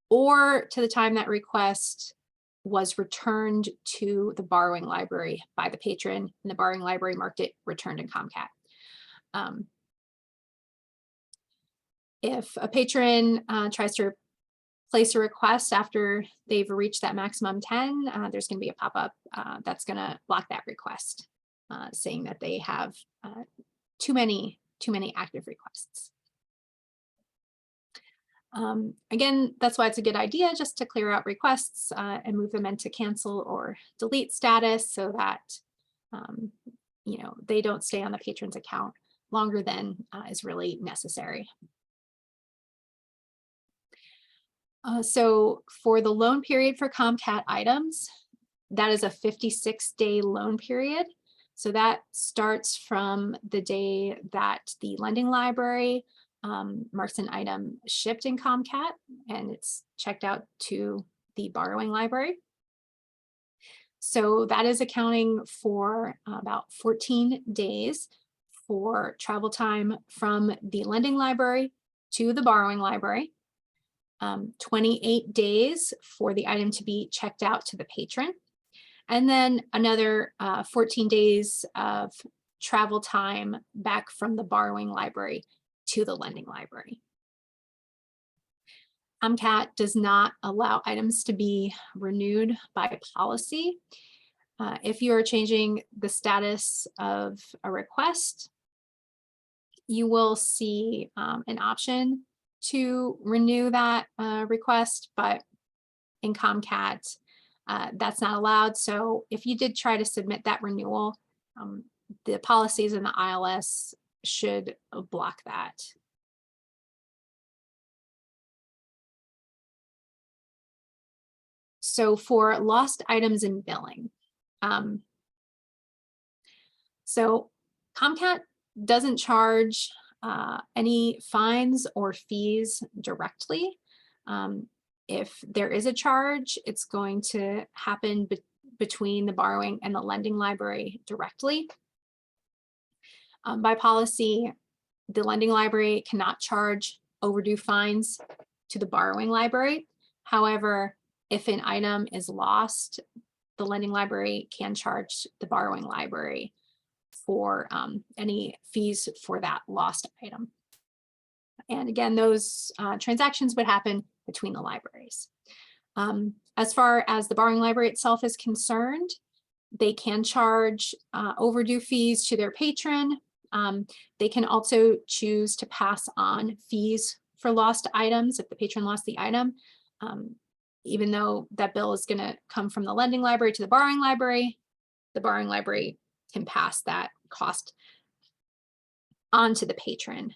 or to the time that request was returned to the borrowing library by the patron, and the borrowing library marked it returned in ComCat. If a patron tries to place a request after they've reached that maximum 10, there's going to be a pop-up that's going to block that request, saying that they have too many active requests. Again, that's why it's a good idea just to clear out requests and move them into cancel or delete status so that they don't stay on the patron's account longer than is really necessary. So for the loan period for ComCat items, that is a 56-day loan period. So that starts from the day that the lending library marks an item shipped in ComCat and it's checked out to the borrowing library. So that is accounting for about 14 days for travel time from the lending library to the borrowing library, 28 days for the item to be checked out to the patron, and then another 14 days of travel time back from the borrowing library to the lending library. ComCat does not allow items to be renewed by policy. If you are changing the status of a request, you will see an option to renew that request, but in ComCat, that's not allowed. So if you did try to submit that renewal, the policies in the ILS should block that. So for lost items in billing, so ComCat doesn't charge any fines or fees directly. If there is a charge, it's going to happen between the borrowing and the lending library directly. By policy, the lending library cannot charge overdue fines to the borrowing library. However, if an item is lost, the lending library can charge the borrowing library for any fees for that lost item. And again, those transactions would happen between the libraries. As far as the borrowing library itself is concerned, they can charge overdue fees to their patron. They can also choose to pass on fees for lost items if the patron lost the item. Even though that bill is going to come from the lending library to the borrowing library can pass that cost on to the patron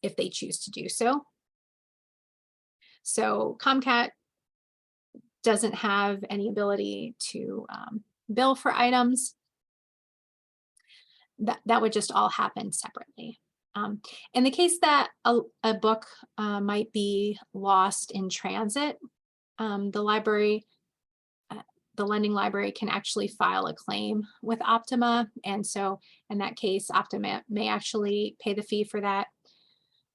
if they choose to do so. So ComCat doesn't have any ability to bill for items. That would just all happen separately. In the case that a book might be lost in transit, the the lending library can actually file a claim with Optima. And so in that case, Optima may actually pay the fee for that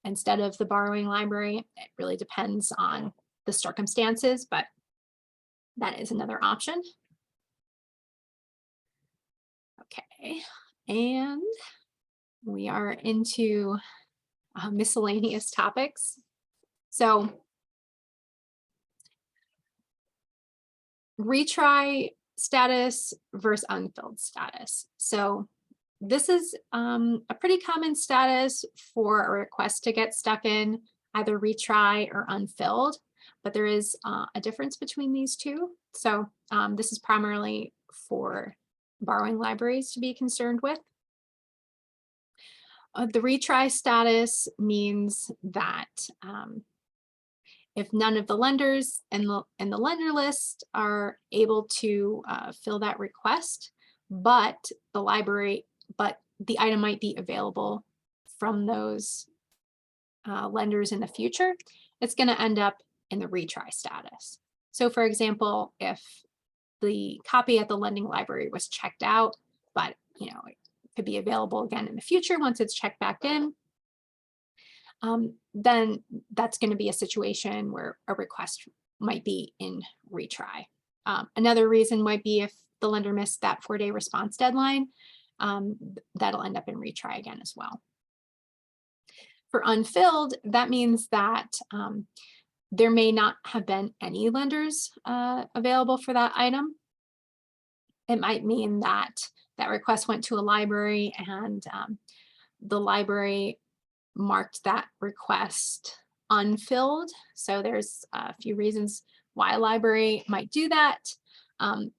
instead of the borrowing library. It really depends on the circumstances, but that is another option. Okay, and we are into miscellaneous topics. So retry status versus unfilled status. So this is a pretty common status for a request to get stuck in either retry or unfilled, but there is a difference between these two. So this is primarily for borrowing libraries to be concerned with. The retry status means that if none of the lenders in the lender list are able to fill that request, but the item might be available from those lenders in the future, it's going to end up in the retry status. So for example, if the copy at the lending library was checked out, but it could be available again in the future once it's checked back in, then that's going to be a situation where a request might be in retry. Another reason might be if the lender missed that 4-day response deadline, that'll end up in retry again as well. For unfilled, that means that there may not have been any lenders available for that item. It might mean that that request went to a library and the library marked that request unfilled. So there's a few reasons why a library might do that.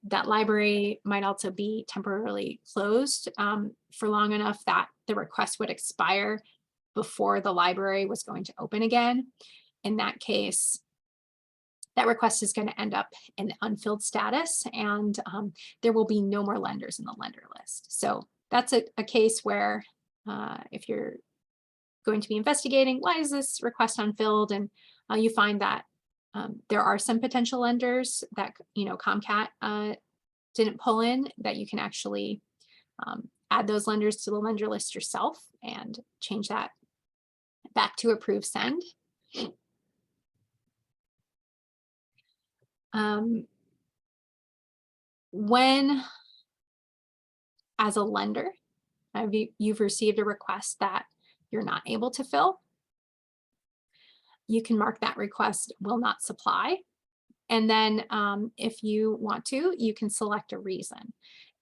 That library might also be temporarily closed for long enough that the request would expire before the library was going to open again. In that case, that request is going to end up in the unfilled status, and there will be no more lenders in the lender list. So that's a case where if you're going to be investigating, why is this request unfilled, and you find that there are some potential lenders that ComCat didn't pull in, that you can actually add those lenders to the lender list yourself and change that back to approve send. When, as a lender, you've received a request that you're not able to fill, you can mark that request will not supply. And then if you want to, you can select a reason.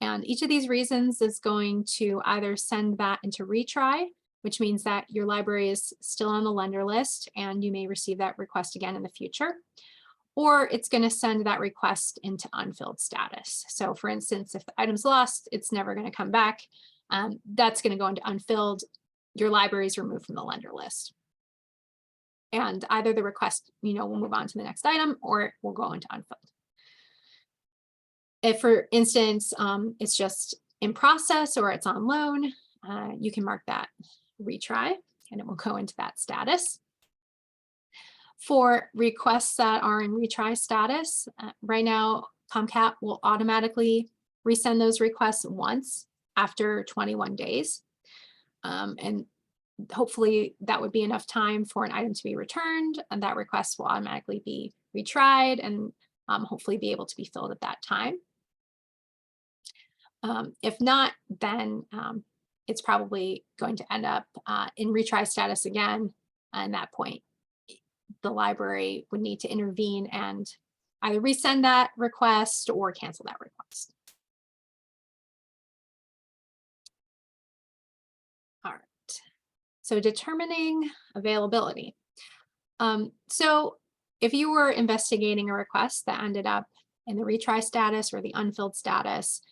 And each of these reasons is going to either send that into retry, which means that your library is still on the lender list and you may receive that request again in the future, or it's going to send that request into unfilled status. So for instance, if the item's lost, it's never going to come back. That's going to go into unfilled. Your library is removed from the lender list. And either the request, will move on to the next item, or it will go into unfilled. If, for instance, it's just in process or it's on loan, you can mark that retry and it will go into that status. For requests that are in retry status, right now, ComCat will automatically resend those requests once after 21 days. And hopefully that would be enough time for an item to be returned, and that request will automatically be retried and hopefully be able to be filled at that time. If not, then it's probably going to end up in retry status again. And at that point, the library would need to intervene and either resend that request or cancel that request. All right. So determining availability. So if you were investigating a request that ended up in the retry status or the unfilled status,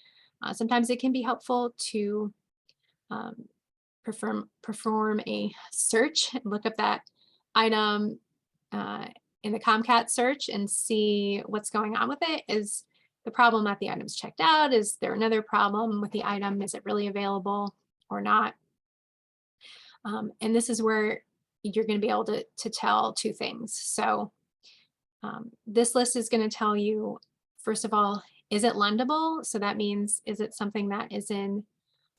sometimes it can be helpful to perform a search and look up that item in the ComCat search and see what's going on with it. Is the problem that the item's checked out? Is there another problem with the item? Is it really available or not? And this is where you're going to be able to tell two things. So this list is going to tell you, first of all, Is it lendable? So that means, is it something that is in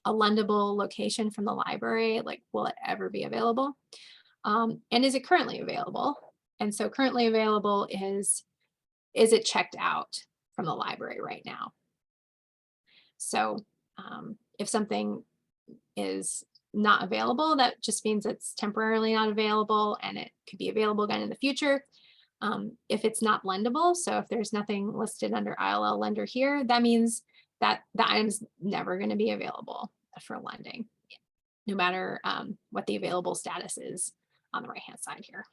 a lendable location from the library? Like, will it ever be available? And is it currently available? And so currently available is it checked out from the library right now? So if something is not available, that just means it's temporarily not available and it could be available again in the future. If it's not lendable, so if there's nothing listed under ILL lender here, that means that the item's never going to be available for lending, no matter what the available status is on the right-hand side here.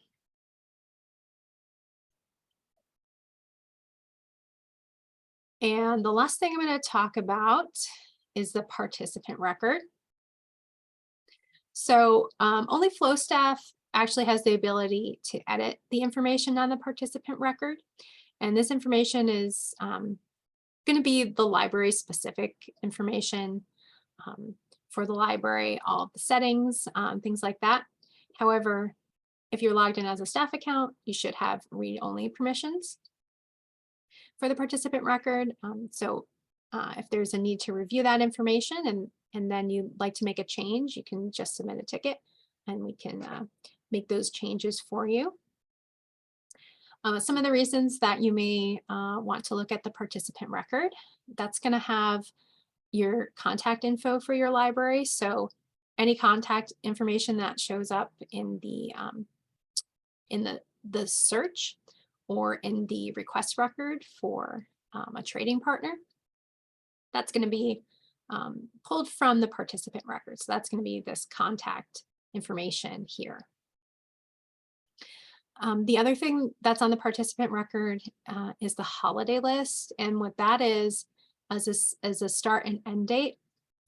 And the last thing I'm going to talk about is the participant record. So only Flow staff actually has the ability to edit the information on the participant record. And this information is going to be the library specific information for the library, all of the settings, things like that. However, if you're logged in as a staff account, you should have read-only permissions for the participant record. So if there's a need to review that information and then you'd like to make a change, you can just submit a ticket and we can make those changes for you. Some of the reasons that you may want to look at the participant record, that's going to have your contact info for your library. So any contact information that shows up in the search or in the request record for a trading partner, that's going to be pulled from the participant record. So that's going to be this contact information here. The other thing that's on the participant record is the holiday list. And what that is a start and end date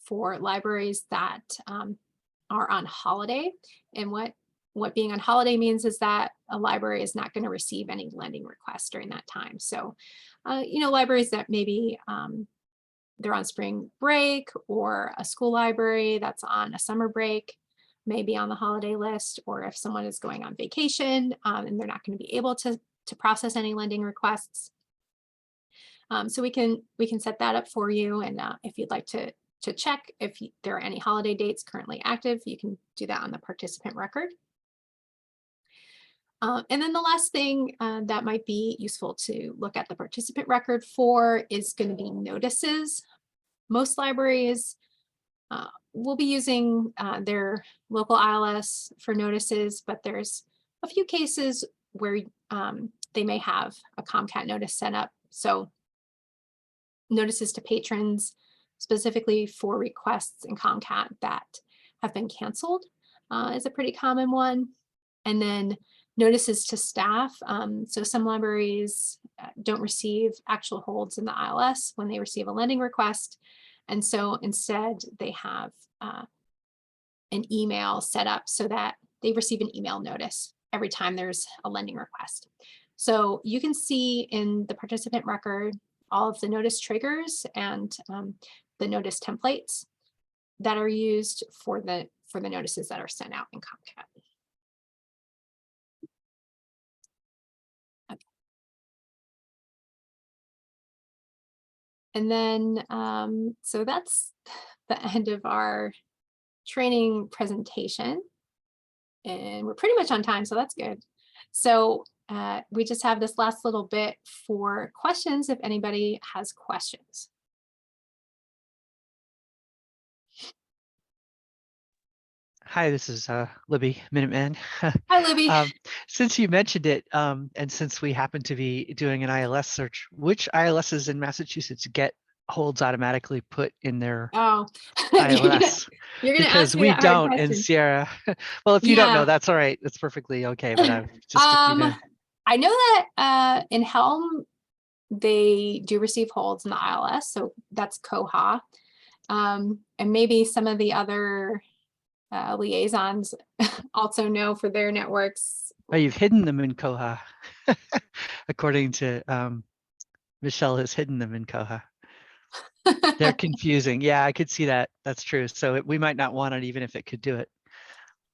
for libraries that are on holiday. And what being on holiday means is that a library is not going to receive any lending requests during that time. So, libraries that maybe they're on spring break, or a school library that's on a summer break may be on the holiday list, or if someone is going on vacation and they're not going to be able to process any lending requests. So we can set that up for you. And if you'd like to check if there are any holiday dates currently active, you can do that on the participant record. And then the last thing that might be useful to look at the participant record for is going to be notices. Most libraries will be using their local ILS for notices, but there's a few cases where they may have a ComCat notice set up. So notices to patrons, specifically for requests in ComCat that have been canceled, is a pretty common one. And then notices to staff. So some libraries don't receive actual holds in the ILS when they receive a lending request. And so instead they have an email set up so that they receive an email notice every time there's a lending request. So you can see in the participant record all of the notice triggers and the notice templates that are used for the notices that are sent out in ComCat. Okay. And then, so that's the end of our training presentation. And we're pretty much on time, so that's good. So we just have this last little bit for questions if anybody has questions. Hi, this is Libby, Minuteman. Hi, Libby. Since you mentioned it, and since we happen to be doing an ILS search, which ILSs in Massachusetts get holds automatically put in their ILS? You're gonna because ask me we that hard don't question. in Sierra. Well, if you don't know, that's all right. That's perfectly okay. But I've just I know that in Helm they do receive holds in the ILS, so that's Koha, and maybe some of the other liaisons also know for their networks. Oh, you've hidden them in Koha. According to Michelle has hidden them in Koha. They're confusing. Yeah, I could see that. That's true. So we might not want it even if it could do it.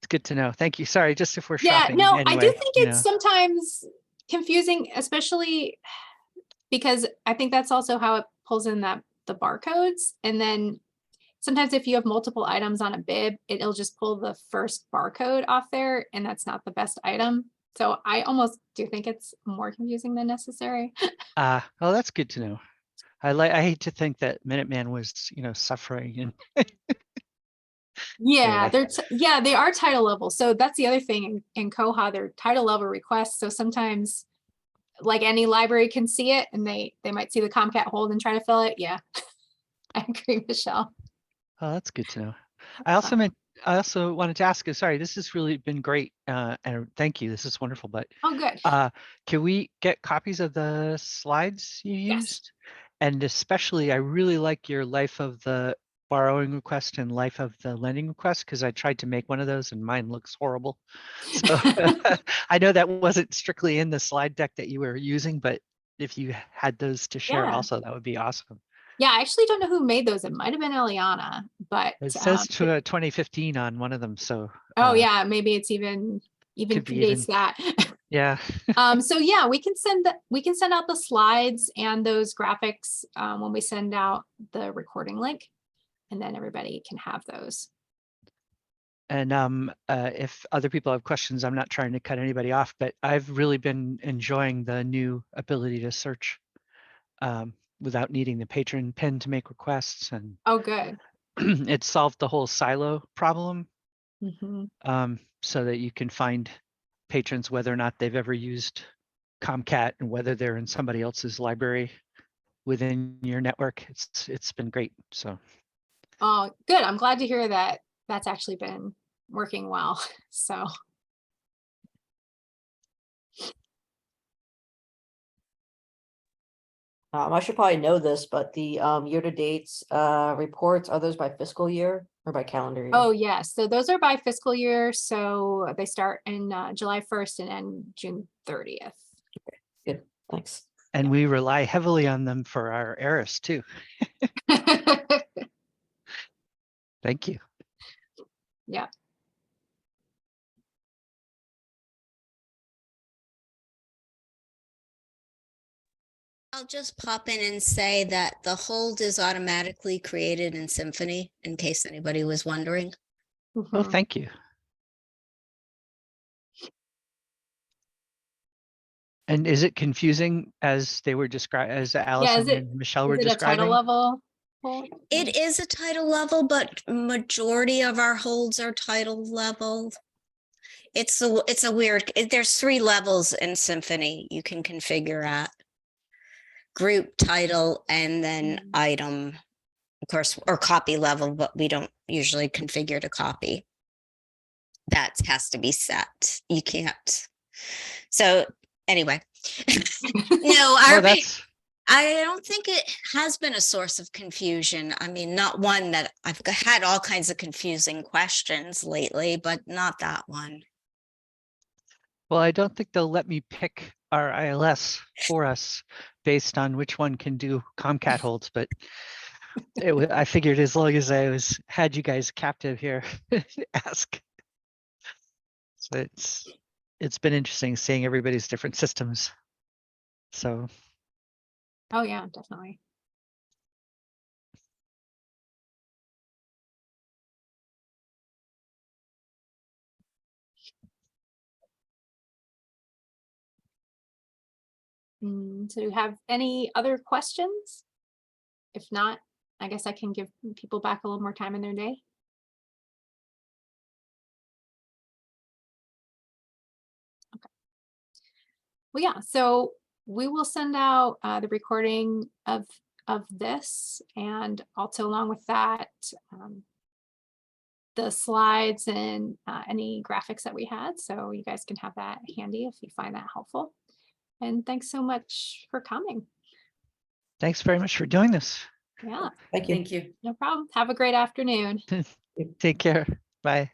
It's good to know. Thank you. Sorry, just if we're shopping. No, anyway, I do think it's sometimes confusing, especially because I think that's also how it pulls in the barcodes, and then sometimes if you have multiple items on a bib, it'll just pull the first barcode off there, and that's not the best item. So I almost do think it's more confusing than necessary. Oh, that's good to know. I hate to think that Minuteman was, suffering and Yeah, anyway. they are title level. So that's the other thing in Koha, they're title level requests. So sometimes like any library can see it and they might see the ComCat hold and try to fill it. Yeah, I agree, Michelle. Oh, that's good to know. I also wanted to ask you, sorry, this has really been great. And thank you. This is wonderful. But Oh, good. can we get copies of the slides you Yes. used? And especially, I really like your life of the borrowing request and life of the lending request, because I tried to make one of those and mine looks horrible. So I know that wasn't strictly in the slide deck that you were using, but if you had those to share Yeah. also, that would be awesome. Yeah, I actually don't know who made those. It might have been Eliana, but It says to 2015 on one of them, so oh yeah, maybe it's even could be predates that. yeah. So yeah, we can send out the slides and those graphics when we send out the recording link, and then everybody can have those. And if other people have questions, I'm not trying to cut anybody off, but I've really been enjoying the new ability to search without needing the patron pin to make requests, and Oh, good. it solved the whole silo problem, Mm-hmm. so that you can find patrons whether or not they've ever used ComCat and whether they're in somebody else's library within your network. It's been great. So Oh, good. I'm glad to hear that that's actually been working well. So I should probably know this, but the year-to-dates reports, are those by fiscal year or by calendar year? oh yes, so those are by fiscal year. So they start in July 1st and end June 30th. Good, thanks. and we rely heavily on them for our ERIS too. Thank you. Yeah. I'll just pop in and say that the hold is automatically created in Symphony, in case anybody was wondering. Oh, Mhm. thank you. And is it confusing as they were described, as Allison and Michelle were Is it a title describing? level hold? It is a title level, but majority of our holds are title level. It's a weird, there's 3 levels in Symphony you can configure at. Group, title, and then item, of course, or copy level, but we don't usually configure to copy. That has to be set. You can't. So anyway, no, I don't think it has been a source of confusion. I mean, not one that I've had all kinds of confusing questions lately, but not that one. Well, I don't think they'll let me pick our ILS for us based on which one can do ComCat holds, but I figured as long as I had you guys captive here, ask. So it's been interesting seeing everybody's different systems. So. Oh yeah, definitely. So do you have any other questions? If not, I guess I can give people back a little more time in their day. Okay. Well, yeah, so we will send out the recording of this, and also along with that, the slides and any graphics that we had. So you guys can have that handy if you find that helpful. And thanks so much for coming. Thanks very much for doing this. Yeah. Thank you. No problem. Have a great afternoon. Take care. Bye.